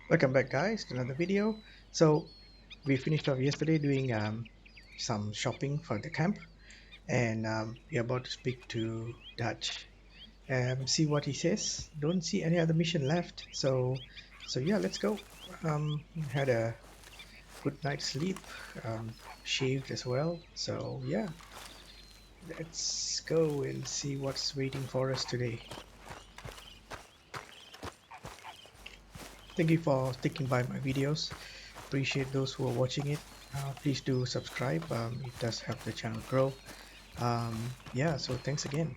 Welcome back, guys, to another video. So we finished off yesterday doing some shopping for the camp, and we're about to speak to Dutch. See what he says. Don't see any other mission left, so yeah, let's go. Had a good night's sleep, shaved as well. So yeah, let's go and see what's waiting for us today. Thank you for sticking by my videos. Appreciate those who are watching it. Please do subscribe. It does help the channel grow. Yeah, so thanks again.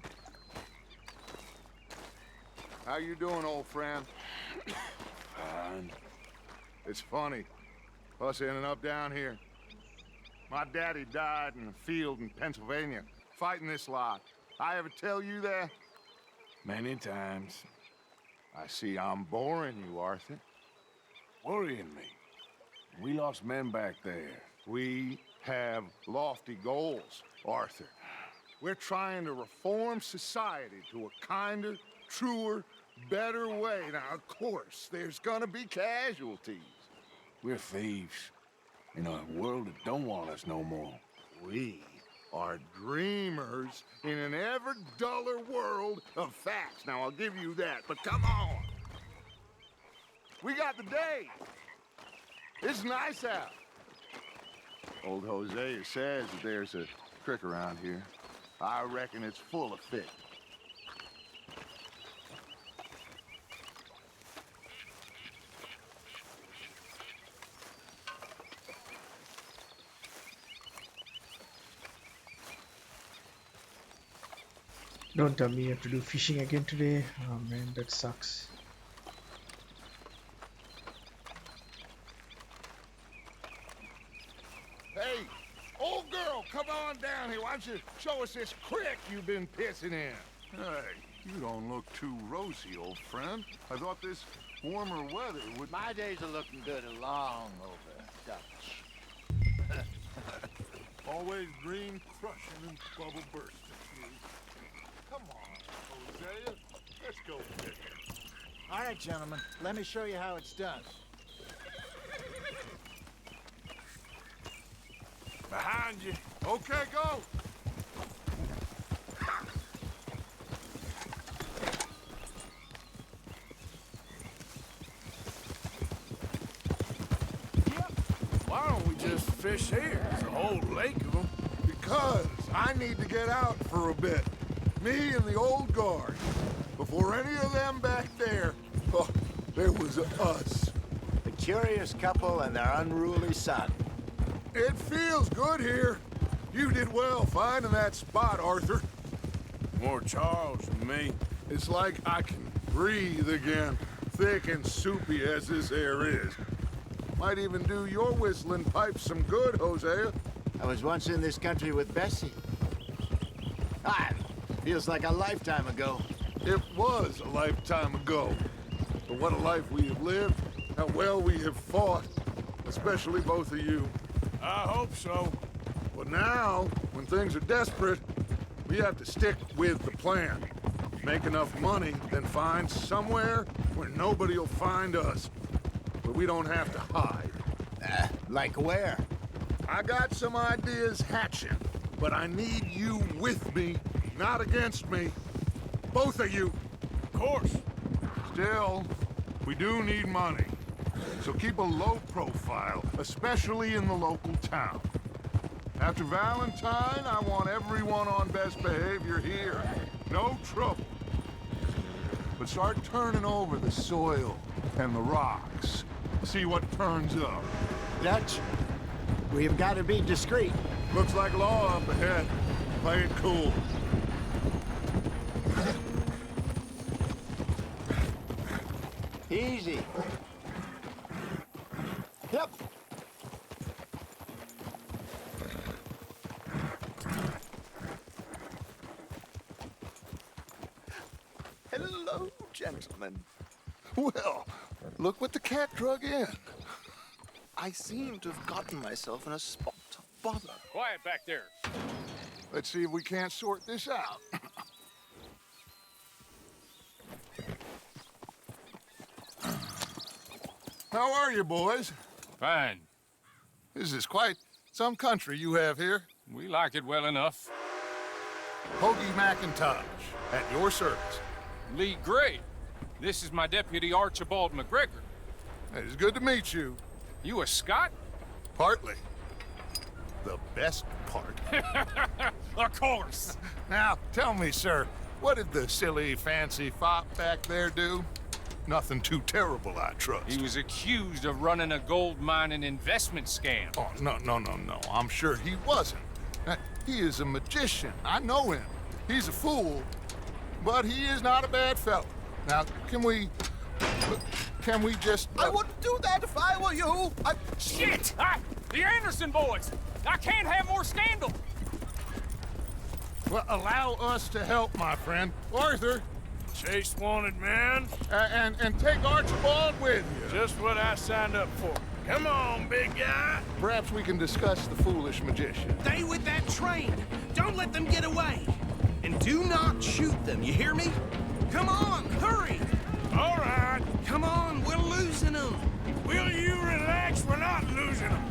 How you doing, old friend? Fine. It's funny, us ending up down here. My daddy died in a field in Pennsylvania, fighting this lot. I ever tell you that? Many times. I see I'm boring you, Arthur. Worrying me. We lost men back there. We have lofty goals, Arthur. We're trying to reform society to a kinder, truer, better way. Now, of course, there's gonna be casualties. We're thieves. In a world that don't want us no more. We are dreamers in an ever duller world of facts. Now, I'll give you that, but come on. We got the day. It's nice out. Old Hosea says that there's a creek around here. I reckon it's full of fish. Don't tell me you have to do fishing again today. Oh man, that sucks. Hey, old girl, come on down here. Why don't you show us this creek you've been pissing in? Hey, you don't look too rosy, old friend. I thought this warmer weather would... My days are looking good along over, Dutch. Always green crushing and bubble bursting. Come on, Hosea. Let's go fishing. All right, gentlemen, let me show you how it's done. Behind you. Okay, go! Why don't we just fish here? There's a whole lake of them. Because I need to get out for a bit. Me and the old guard. Before any of them back there, oh, there was us. The curious couple and their unruly son. It feels good here. You did well finding that spot, Arthur. More Charles than me. It's like I can breathe again, thick and soupy as this air is. Might even do your whistling pipes some good, Hosea. I was once in this country with Bessie. Ah, feels like a lifetime ago. It was a lifetime ago. But what a life we have lived, how well we have fought, especially both of you. I hope so. But now, when things are desperate, we have to stick with the plan. Make enough money, then find somewhere where nobody will find us. Where we don't have to hide. Like where? I got some ideas hatching, but I need you with me, not against me. Both of you. Of course. Still, we do need money. So keep a low profile, especially in the local town. After Valentine, I want everyone on best behavior here. No trouble. But start turning over the soil and the rocks. See what turns up. Dutch, we've got to be discreet. Looks like law up ahead. Play it cool. Easy. Yep. Hello, gentlemen. Well, look what the cat drug in. I seem to have gotten myself in a spot of bother. Quiet back there. Let's see if we can't sort this out. How are you, boys? Fine. This is quite some country you have here. We like it well enough. Hoagie McIntosh, at your service. Lee Gray. This is my deputy Archibald McGregor. It is good to meet you. You a Scot? Partly. The best part. Of course. Now, tell me, sir, what did the silly, fancy fop back there do? Nothing too terrible, I trust. He was accused of running a gold mining investment scam. Oh, no. I'm sure he wasn't. He is a magician. I know him. He's a fool, but he is not a bad fellow. Now, can we just... I wouldn't do that if I were you. Shit! The Anderson boys! I can't have more scandal! Well, allow us to help, my friend. Arthur, Chase wanted man. and take Archibald with you. Just what I signed up for. Come on, big guy. Perhaps we can discuss the foolish magician. Stay with that train. Don't let them get away. And do not shoot them, you hear me? Come on, hurry. All right. Come on, we're losing them. Will you relax? We're not losing them.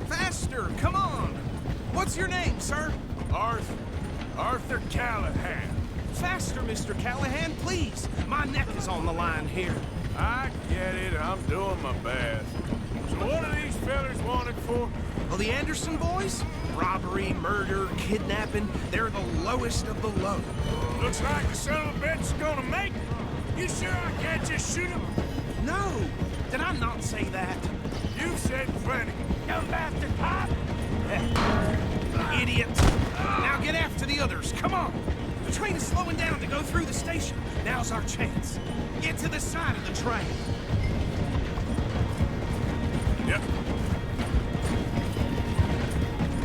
Faster, come on. What's your name, sir? Arthur Callahan. Faster, Mr. Callahan, please. My neck is on the line here. I get it. I'm doing my best. So what are these fellas wanted for? Well, the Anderson boys? Robbery, murder, kidnapping. They're the lowest of the low. Looks like the son of a bitch is gonna make it. You sure I can't just shoot him? No, did I not say that? You said plenty. You bastard cop! Idiot. Now get after the others, come on. The train is slowing down to go through the station. Now's our chance. Get to the side of the train. Yep.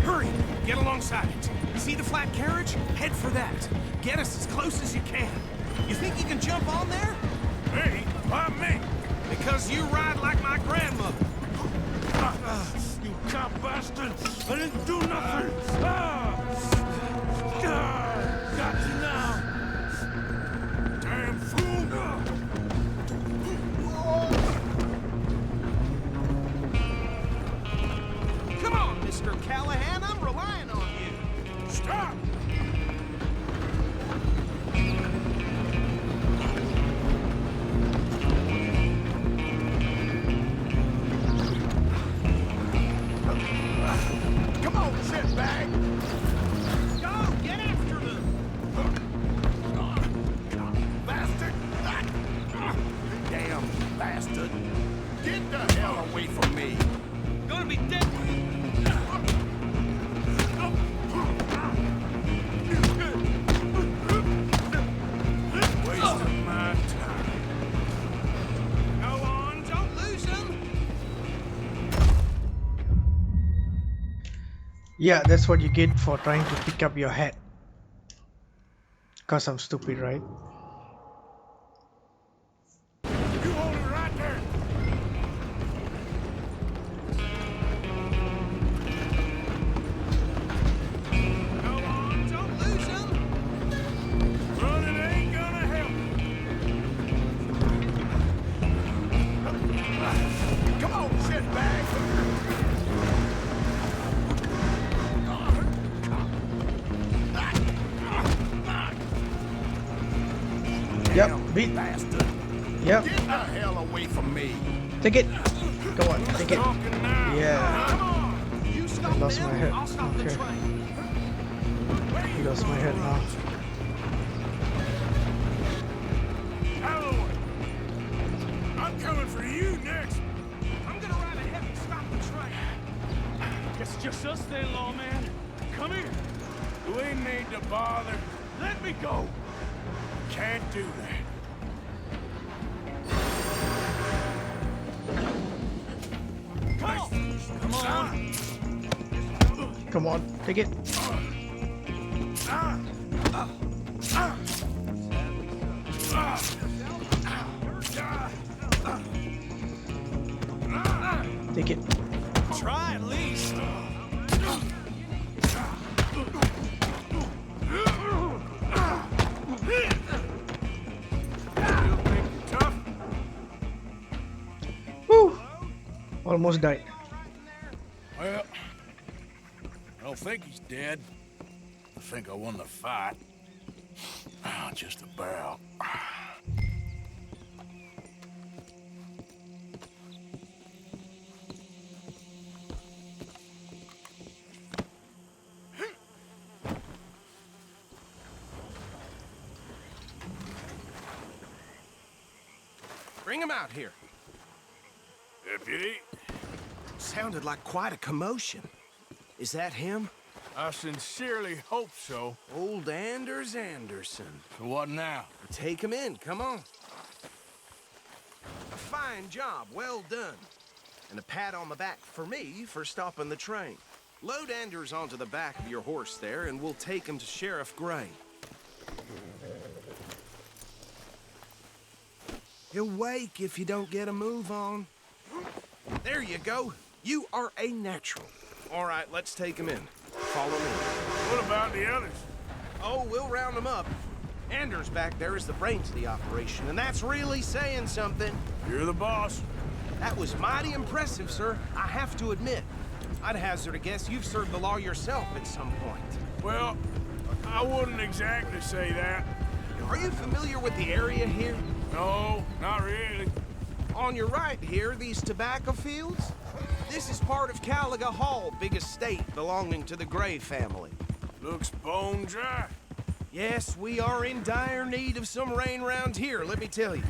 Hurry, get alongside it. See the flat carriage? Head for that. Get us as close as you can. You think you can jump on there? Me? Why me? Because you ride like my grandmother. You cop bastard! I didn't do nothing! Got you now! Damn fool! Come on, Mr. Callahan, I'm relying on you. Stop! Come on, shitbag! Go, get after them. Bastard! Damn bastard. Get the hell Away from me. Gonna be dead. Wasting my time. Go on, don't lose them. Yeah, that's what you get for trying to pick up your hat. Cause I'm stupid, right? You hold it right there! Go on, don't lose them. Running ain't gonna help. Come on, shitbag! Yep, beat. Bastard. Yep, Get the hell away from me. take it. Go on, take it. Talking now. Yeah, Come on. You stop lost them, my head. I'll stop the Okay. train. he lost my head now. Holloway! I'm coming for you next. I'm gonna ride ahead and stop the train. Guess it's just us then, lawman. Come here. You ain't need to bother. Let me go. Can't do that. Come on. Come on. Come on, take it. Take it. Try at least. You think you're tough? Woo! Almost died. Well, I don't think he's dead. I think I won the fight. Just about. Bring him out here. Deputy, Sounded like quite a commotion. Is that him? I sincerely hope so. Old Anders Anderson. So what now? Take him in, come on. A fine job, well done. And a pat on the back for me for stopping the train. Load Anders onto the back of your horse there, and we'll take him to Sheriff Gray. He'll wake if you don't get a move on. There you go. You are a natural. All right, let's take him in. Follow me. What about the others? Oh, we'll round them up. Anders back there is the brains of the operation, and that's really saying something. You're the boss. That was mighty impressive, sir. I have to admit. I'd hazard a guess you've served the law yourself at some point. Well, I wouldn't exactly say that. Are you familiar with the area here? No, not really. On your right here, these tobacco fields? This is part of Caliga Hall, big estate belonging to the Gray family. Looks bone dry. Yes, we are in dire need of some rain round here, let me tell you.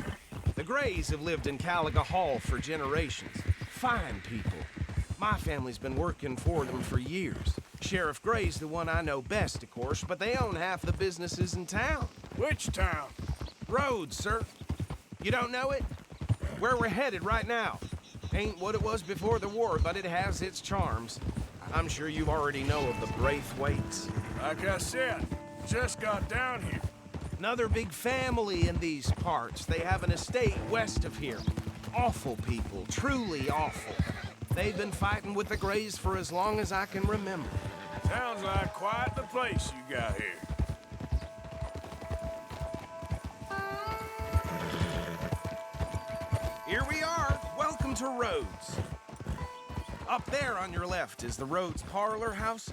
The Grays have lived in Caliga Hall for generations. Fine people. My family's been working for them for years. Sheriff Gray's the one I know best, of course, but they own half the businesses in town. Which town? Rhodes, sir. You don't know it? Where we're headed right now. Ain't what it was before the war, but it has its charms. I'm sure you already know of the Braithwaites. Like I said, just got down here. Another big family in these parts. They have an estate west of here. Awful people, truly awful. They've been fighting with the Grays for as long as I can remember. Sounds like quite the place you got here. Here we are. Welcome to Rhodes. Up there on your left is the Rhodes Parlor House.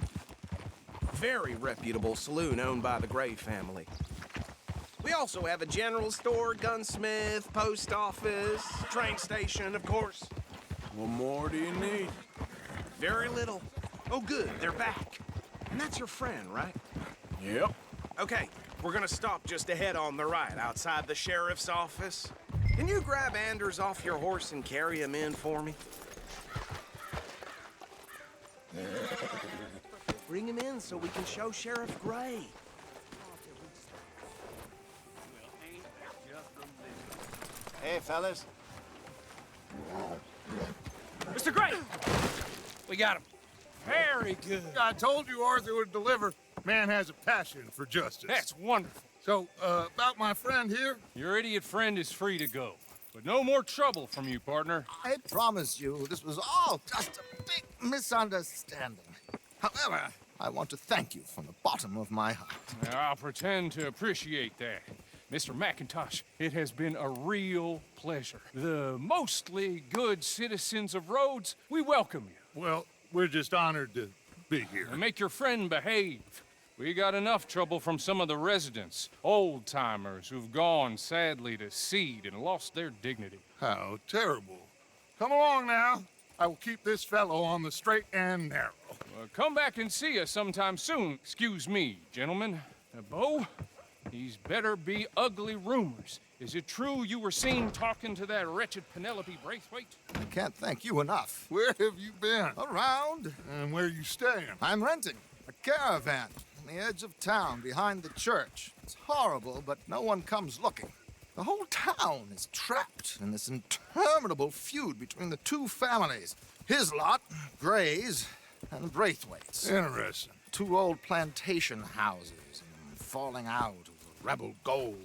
Very reputable saloon owned by the Gray family. We also have a general store, gunsmith, post office, train station, of course. What more do you need? Very little. Oh, good, they're back. And that's your friend, right? Yep. Okay, we're gonna stop just ahead on the right, outside the sheriff's office. Can you grab Anders off your horse and carry him in for me? Bring him in so we can show Sheriff Gray. Hey, fellas. Mr. Gray! We got him. Very good. I told you Arthur would deliver. Man has a passion for justice. That's wonderful. So, about my friend here? Your idiot friend is free to go. But no more trouble from you, partner. I promise you, this was all just a big misunderstanding. However, I want to thank you from the bottom of my heart. Now, I'll pretend to appreciate that. Mr. McIntosh, it has been a real pleasure. The mostly good citizens of Rhodes, we welcome you. Well, we're just honored to be here. And make your friend behave. We got enough trouble from some of the residents, old-timers who've gone, sadly, to seed and lost their dignity. How terrible. Come along now. I will keep this fellow on the straight and narrow. Come back and see us sometime soon. Excuse me, gentlemen. Bo, these better be ugly rumors. Is it true you were seen talking to that wretched Penelope Braithwaite? I can't thank you enough. Where have you been? Around. And where are you staying? I'm renting a caravan on the edge of town behind the church. It's horrible, but no one comes looking. The whole town is trapped in this interminable feud between the two families. His lot, Gray's, and Braithwaite's. Interesting. Two old plantation houses and falling out over rebel gold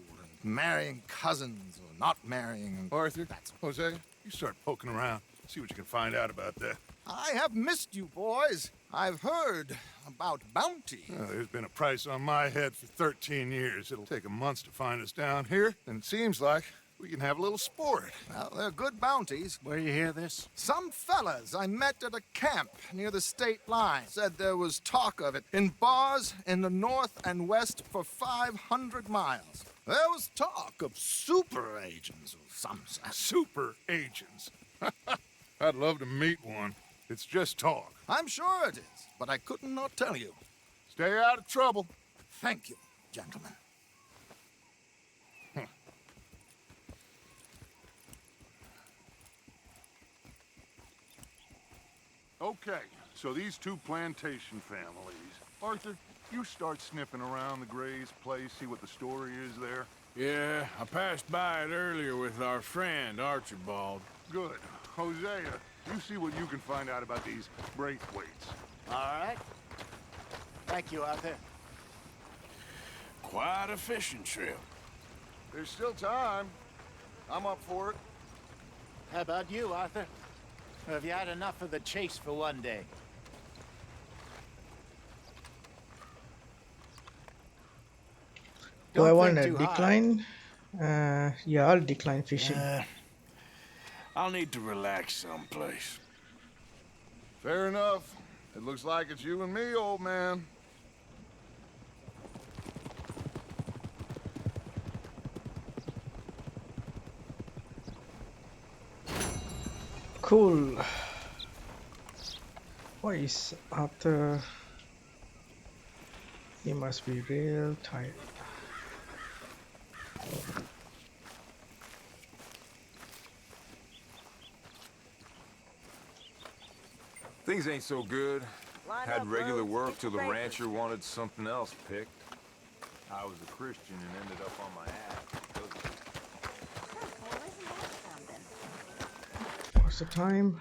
and marrying cousins or not marrying. Arthur, Jose, you start poking around. See what you can find out about that. I have missed you, boys. I've heard about bounty. Well, there's been a price on my head for 13 years. It'll take a month to find us down here, and it seems like We can have a little sport. Well, they're good bounties. Where you hear this? Some fellas I met at a camp near the state line said there was talk of it in bars in the north and west for 500 miles. There was talk of super agents of some sort. Super agents. I'd love to meet one. It's just talk. I'm sure it is, but I couldn't not tell you. Stay out of trouble. Thank you, gentlemen. Okay, so these two plantation families. Arthur, you start sniffing around the Gray's place, see what the story is there. Yeah, I passed by it earlier with our friend, Archibald. Good. Hosea, you see what you can find out about these Braithwaites. All right. Thank you, Arthur. Quite a fishing trip. There's still time. I'm up for it. How about you, Arthur? Or have you had enough of the chase for one day? Do I Don't want think to too hard. decline? Yeah, I'll decline fishing. I'll need to relax someplace. Fair enough. It looks like it's you and me, old man. Cool. Why is Arthur? He must be real tired. Things ain't so good. Had regular work till the rancher wanted something else picked. I was a Christian and ended up on my ass because of it. What's the time?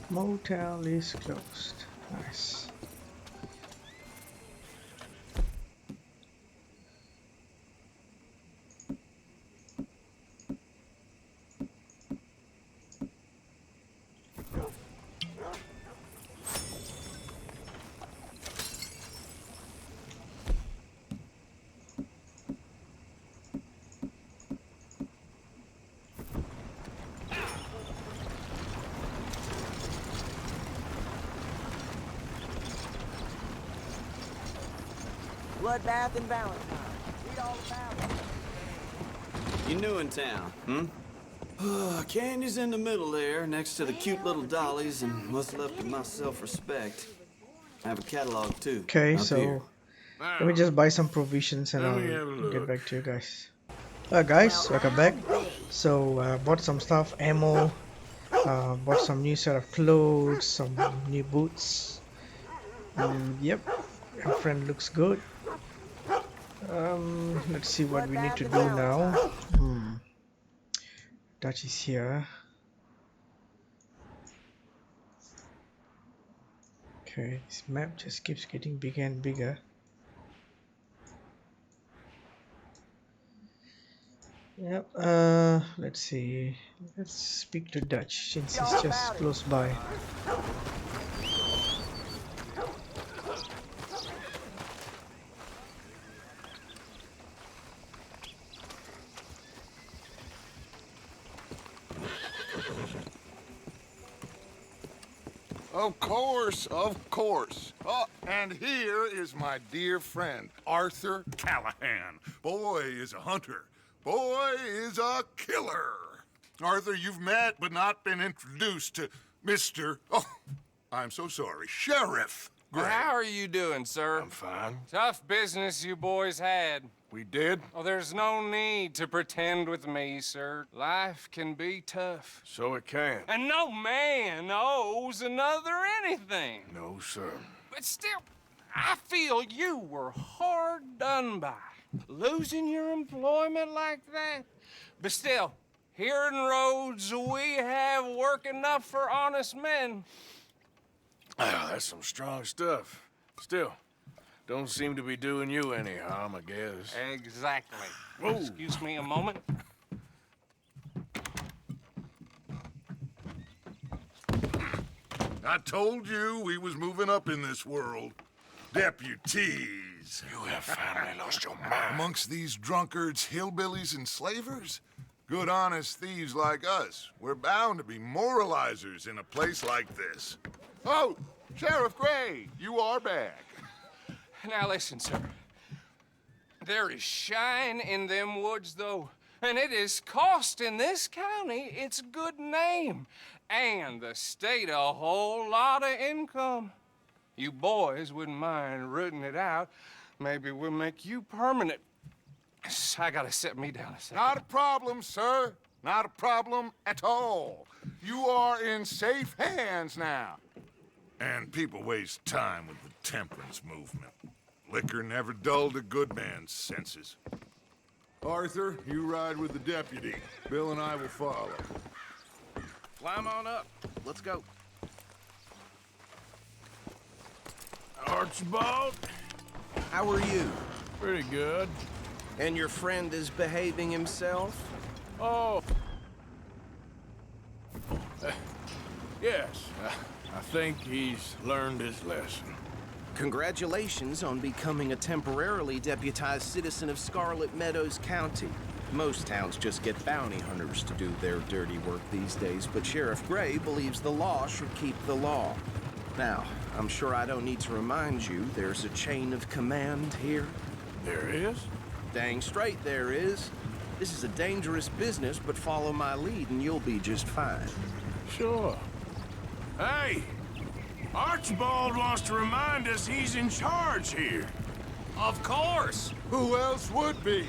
Motel is closed. Nice. Bloodbath and Valentine. Read all about it. You new in town, Canyon's in the middle there, next to the cute little dollies, and what's left of my self-respect. I have a catalog, too. Okay, up so here. let me just buy some provisions and Let me have a I'll look. get back to you guys. Guys, welcome back. So, bought some stuff, ammo, bought some new set of clothes, some new boots. Yep, my friend looks good. Let's see what we need to do now. Dutch is here. Okay, this map just keeps getting bigger and bigger. Yep, let's see. Let's speak to Dutch since he's just close by. Of course, of course. Oh, and here is my dear friend, Arthur Callahan. Boy is a hunter. Boy is a killer. Arthur, you've met but not been introduced to Mr. Oh, I'm so sorry, Sheriff Gray. How are you doing, sir? I'm fine. Tough business you boys had. We did? Oh, there's no need to pretend with me, sir. Life can be tough. So it can. And no man owes another anything. No, sir. But still, I feel you were hard done by. Losing your employment like that. But still, here in Rhodes, we have work enough for honest men. Ah, that's some strong stuff. Still, don't seem to be doing you any harm, I guess. Exactly. Whoa. Excuse me a moment. I told you we was moving up in this world. Deputies. You have finally lost your mind. Amongst these drunkards, hillbillies, and slavers? Good honest thieves like us. We're bound to be moralizers in a place like this. Oh, Sheriff Gray, you are back. Now listen, sir. There is shine in them woods, though, and it is costing this county its good name and the state a whole lot of income. You boys wouldn't mind rooting it out. Maybe we'll make you permanent. I gotta set me down a second. Not a problem, sir. Not a problem at all. You are in safe hands now. And people waste time with the temperance movement. Liquor never dulled a good man's senses. Arthur, you ride with the deputy. Bill and I will follow. Climb on up. Let's go. Archibald? How are you? Pretty good. And your friend is behaving himself? Oh. Yes. I think he's learned his lesson. Congratulations on becoming a temporarily deputized citizen of Scarlet Meadows County. Most towns just get bounty hunters to do their dirty work these days, but Sheriff Gray believes the law should keep the law. Now, I'm sure I don't need to remind you there's a chain of command here. There is? Dang straight there is. This is a dangerous business, but follow my lead and you'll be just fine. Sure. Hey! Archibald wants to remind us he's in charge here. Of course. Who else would be?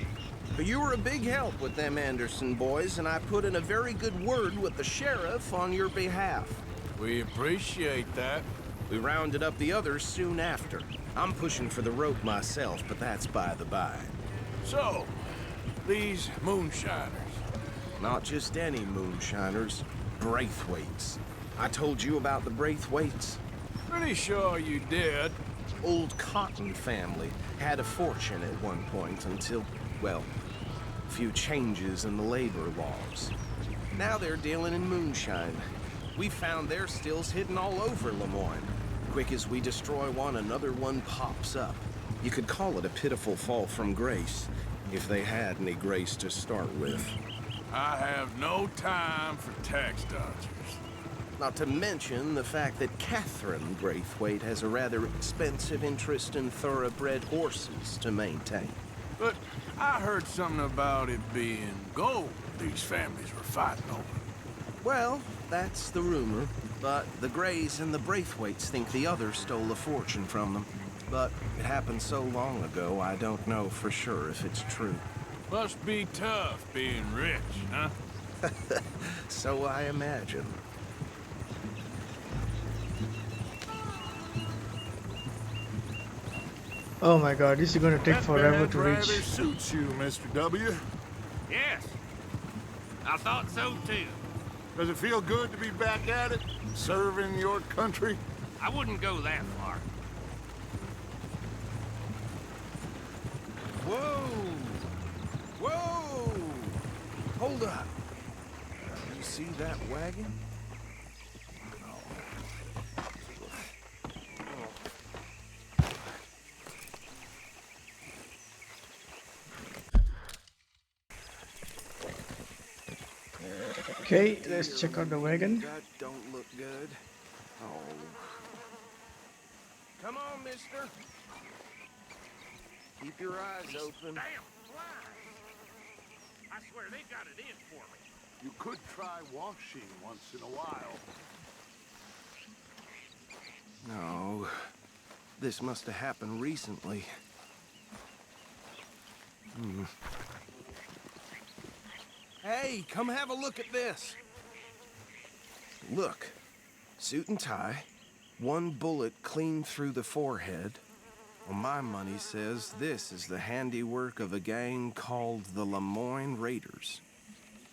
But you were a big help with them Anderson boys, and I put in a very good word with the sheriff on your behalf. We appreciate that. We rounded up the others soon after. I'm pushing for the rope myself, but that's by the by. So, these moonshiners. Not just any moonshiners, Braithwaites. I told you about the Braithwaites. Pretty sure you did. Old Cotton family had a fortune at one point until, well, a few changes in the labor laws. Now they're dealing in moonshine. We found their stills hidden all over Lemoyne. Quick as we destroy one, another one pops up. You could call it a pitiful fall from grace, if they had any grace to start with. I have no time for tax dodgers. Not to mention the fact that Catherine Braithwaite has a rather expensive interest in thoroughbred horses to maintain. But I heard something about it being gold these families were fighting over. Well, that's the rumor. But the Grays and the Braithwaites think the others stole a fortune from them. But it happened so long ago, I don't know for sure if it's true. Must be tough being rich, huh? So I imagine. Oh my god, this is gonna take forever to rather reach. suits you, Mr. W. Yes. I thought so too. Does it feel good to be back at it? Serving your country? I wouldn't go that far. Whoa! Whoa! Hold up. You see that wagon? Okay, let's check out the wagon. That don't look good. Oh. Come on, mister. Keep your eyes open. Damn flies! I swear they got it in for me. You could try washing once in a while. No. This must have happened recently. Hey, come have a look at this. Look. Suit and tie. One bullet clean through the forehead. Well, my money says this is the handiwork of a gang called the Lemoyne Raiders.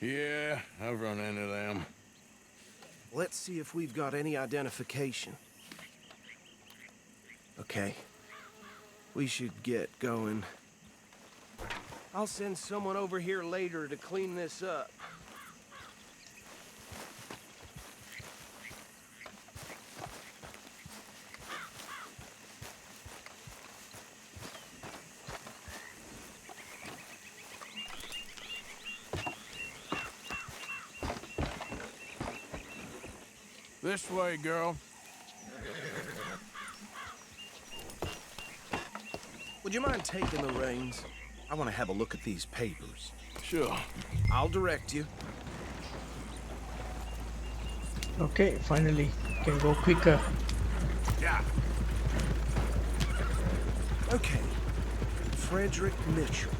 Yeah, I've run into them. Let's see if we've got any identification. Okay. We should get going. I'll send someone over here later to clean this up. This way, girl. Would you mind taking the reins? I want to have a look at these papers. Sure. I'll direct you. Okay, finally, can go quicker. Yeah. Okay. Frederick Mitchell,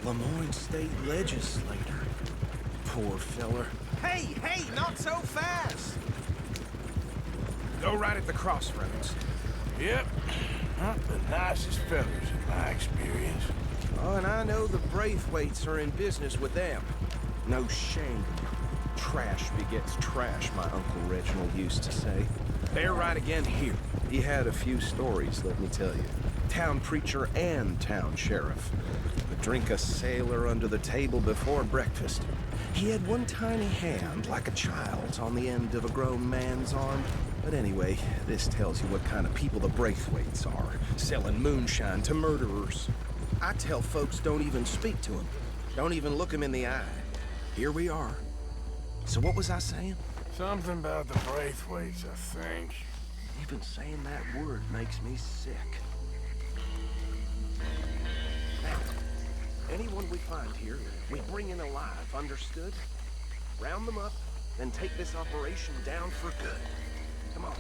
Lemoyne State Legislator. Poor feller. Hey, not so fast! Go right at the crossroads. Yep. Not the nicest fellas in my experience. Oh, and I know the Braithwaites are in business with them. No shame. Trash begets trash, my Uncle Reginald used to say. They're right again here. He had a few stories, let me tell you. Town preacher and town sheriff. Would drink a sailor under the table before breakfast. He had one tiny hand, like a child's, on the end of a grown man's arm. But anyway, this tells you what kind of people the Braithwaites are, selling moonshine to murderers. I tell folks don't even speak to them. Don't even look them in the eye. Here we are. So what was I saying? Something about the Braithwaites, I think. Even saying that word makes me sick. Now, anyone we find here, we bring in alive, understood? Round them up, then take this operation down for good. Come on.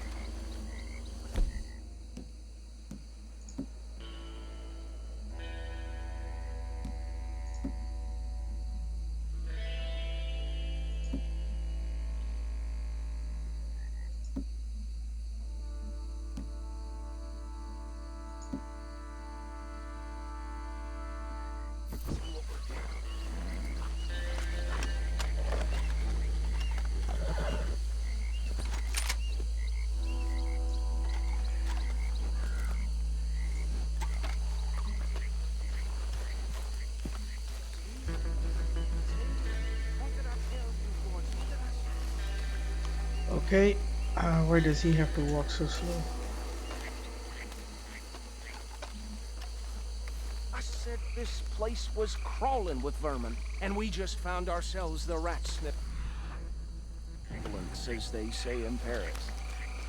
Okay, why does he have to walk so slow? I said this place was crawling with vermin, and we just found ourselves the rat snip. As they say in Paris.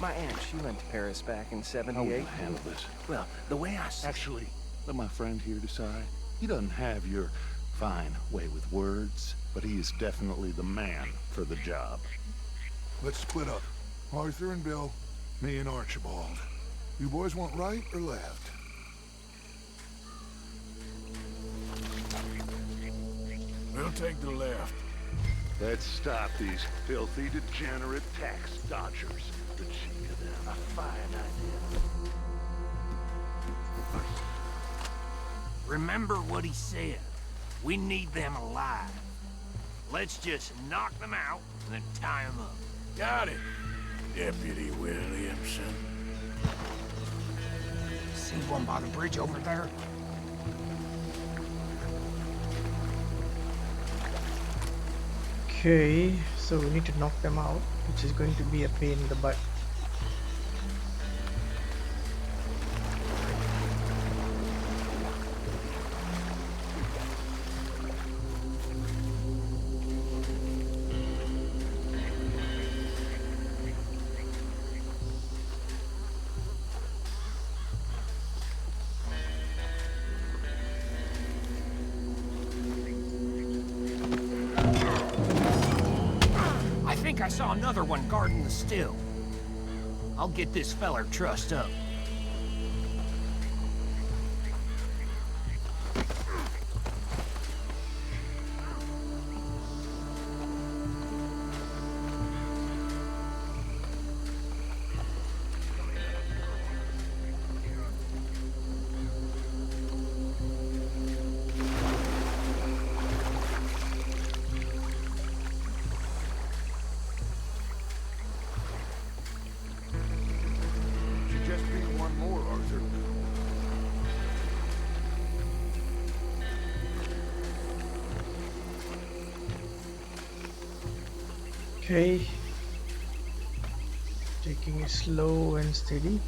My aunt, she went to Paris back in '78. How will you handle this? Well, the way I see Actually, let my friend here decide. He doesn't have your fine way with words, but he is definitely the man for the job. Let's split up. Arthur and Bill, me and Archibald. You boys want right or left? We'll take the left. Let's stop these filthy, degenerate tax dodgers. The cheek of them. A fine idea. Remember what he said. We need them alive. Let's just knock them out and then tie them up. Got it, Deputy Williamson. See one by the bridge over there? Okay, so we need to knock them out, which is going to be a pain in the butt. I think I saw another one guarding the still. I'll get this feller trussed up. Okay, taking it slow and steady.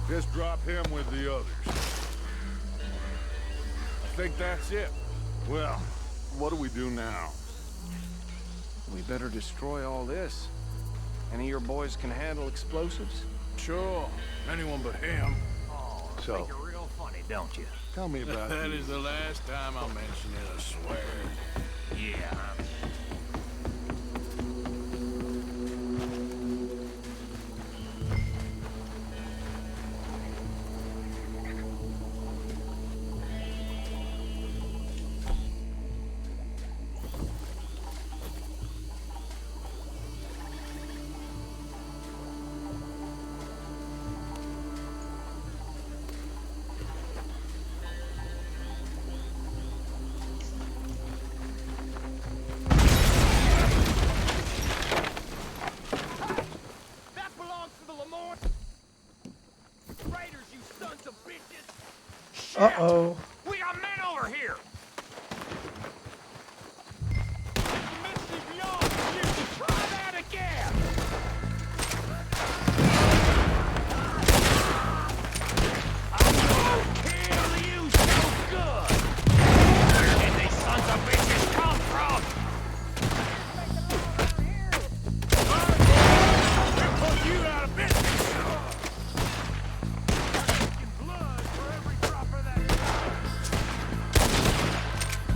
Just drop him with the others. I think that's it. Well, what do we do now? We better destroy all this. Any of your boys can handle explosives? Sure. Anyone but him. Oh, So- think you're real funny, don't you? Tell me about That these. is the last time I'll mention it, I swear. Yeah. That belongs to the Lamont Raiders, you sons of bitches! Shit! Uh-oh. We got men over here! Missy beyond you! Try that again! I'm gonna kill you so good! Where did these sons of bitches come from? We'll put you out of business! Blood for every drop of that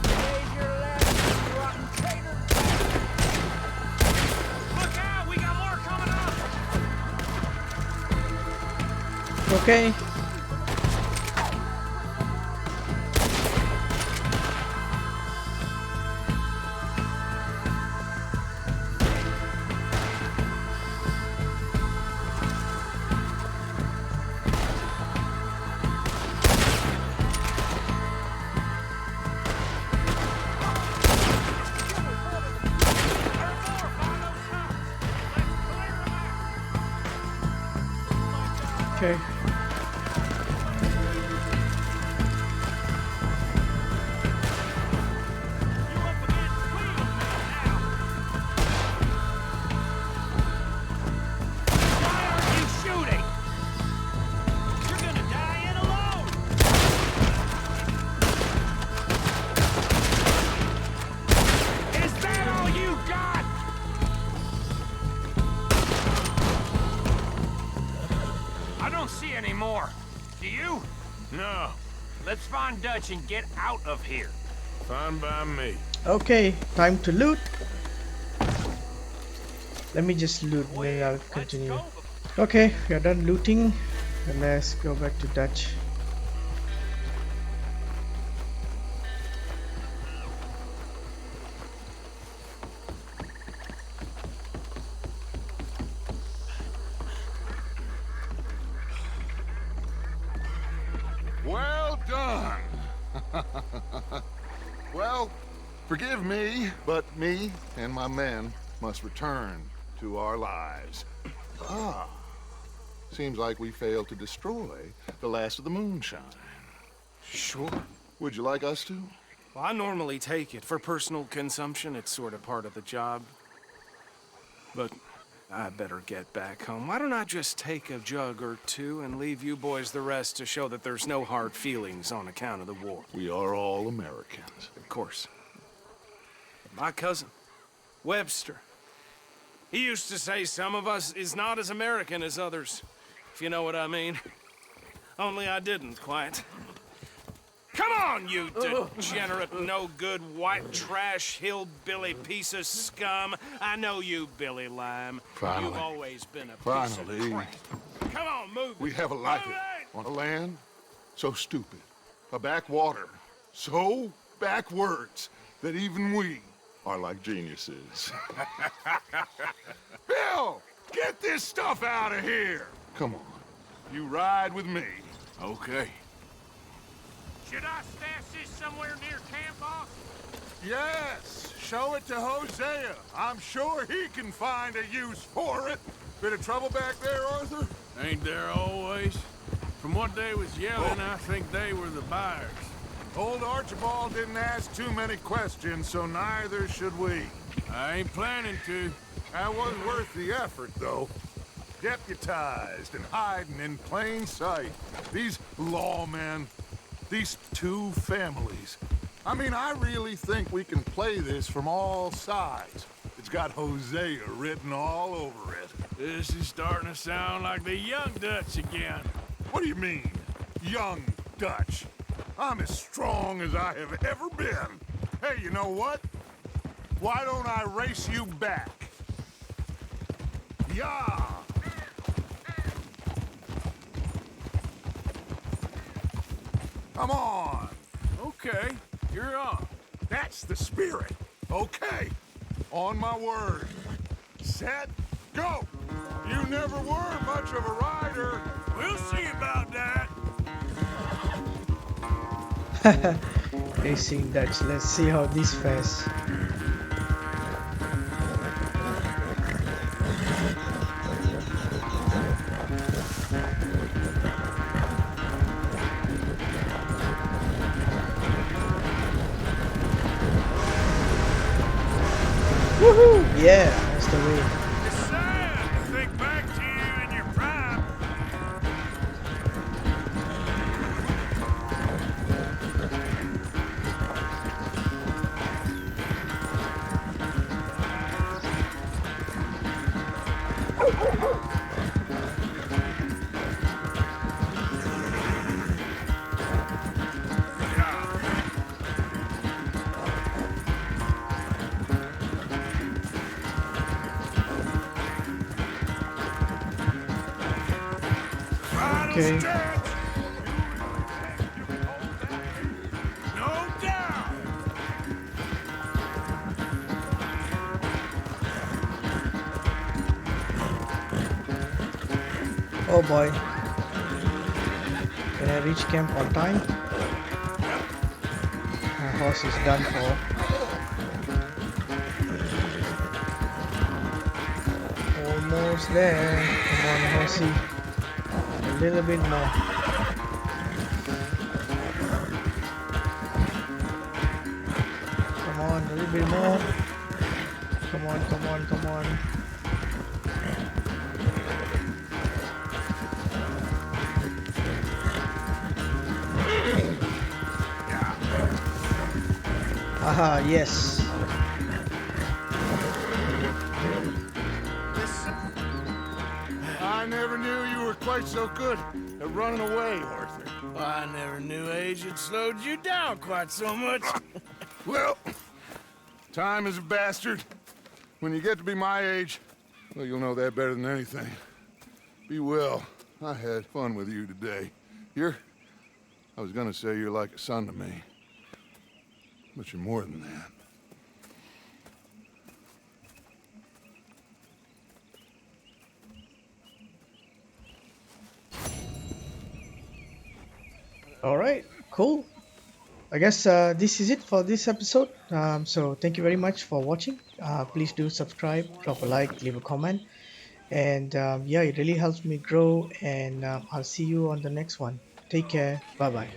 Raise your left, you rotten traitor! Look out! We got more coming up! Okay. Okay. Why aren't you shooting? You're gonna die in alone! Is that all you got? I don't see any more. Do you? No, Let's find Dutch and get out of here. fine by me. Okay, time to loot. Let me just loot, then I'll continue. Okay, we are done looting. And let's go back to Dutch. Well done. Well, forgive me, but me and my men must return to our lives. Ah, seems like we failed to destroy the last of the moonshine. Sure. Would you like us to? Well, I normally take it. For personal consumption, it's sort of part of the job. But I better get back home. Why don't I just take a jug or two and leave you boys the rest to show that there's no hard feelings on account of the war? We are all Americans. Of course. My cousin, Webster, he used to say some of us is not as American as others, if you know what I mean. Only I didn't quite. Come on, you degenerate, no-good, white trash, hillbilly piece of scum. I know you, Billy Lime. Finally. You've always been a piece Finally. of crap. Come on, move We it. have a life Move it! on a land so stupid, a backwater so backwards that even we are like geniuses. Bill, get this stuff out of here. Come on, you ride with me. Okay. Should I stash this somewhere near camp, boss? Yes, show it to Hosea. I'm sure he can find a use for it. Bit of trouble back there, Arthur? Ain't there always? From what they was yelling, I think they were the buyers. Old Archibald didn't ask too many questions, so neither should we. I ain't planning to. That was worth the effort, though. Deputized and hiding in plain sight. These lawmen, these two families. I mean, I really think we can play this from all sides. It's got Hosea written all over it. This is starting to sound like the Young Dutch again. What do you mean, young Dutch? I'm as strong as I have ever been. Hey, you know what? Why don't I race you back? Yeah! Come on! Okay, you're on. That's the spirit. Okay. On my word. Set, go! You never were much of a rider. We'll see about that. Racing Dutch. Let's see how this fares. Woohoo! Yeah, that's the way. It's sad to think back to you in your prime. Okay. No doubt. Oh boy. Can I reach camp on time? My horse is done for. Almost there. Come on, horsey. A little bit more. Come on, a little bit more. Come on, come on, come on. Aha, yes. I never knew you were quite so good at running away, Arthur. I never knew age had slowed you down quite so much. Well, time is a bastard. When you get to be my age, well, you'll know that better than anything. Be well. I had fun with you today. I was gonna say you're like a son to me. But you're more than that. Alright, cool. I guess this is it for this episode. So thank you very much for watching. Please do subscribe, drop a like, leave a comment. And yeah, it really helps me grow. And I'll see you on the next one. Take care. Bye bye.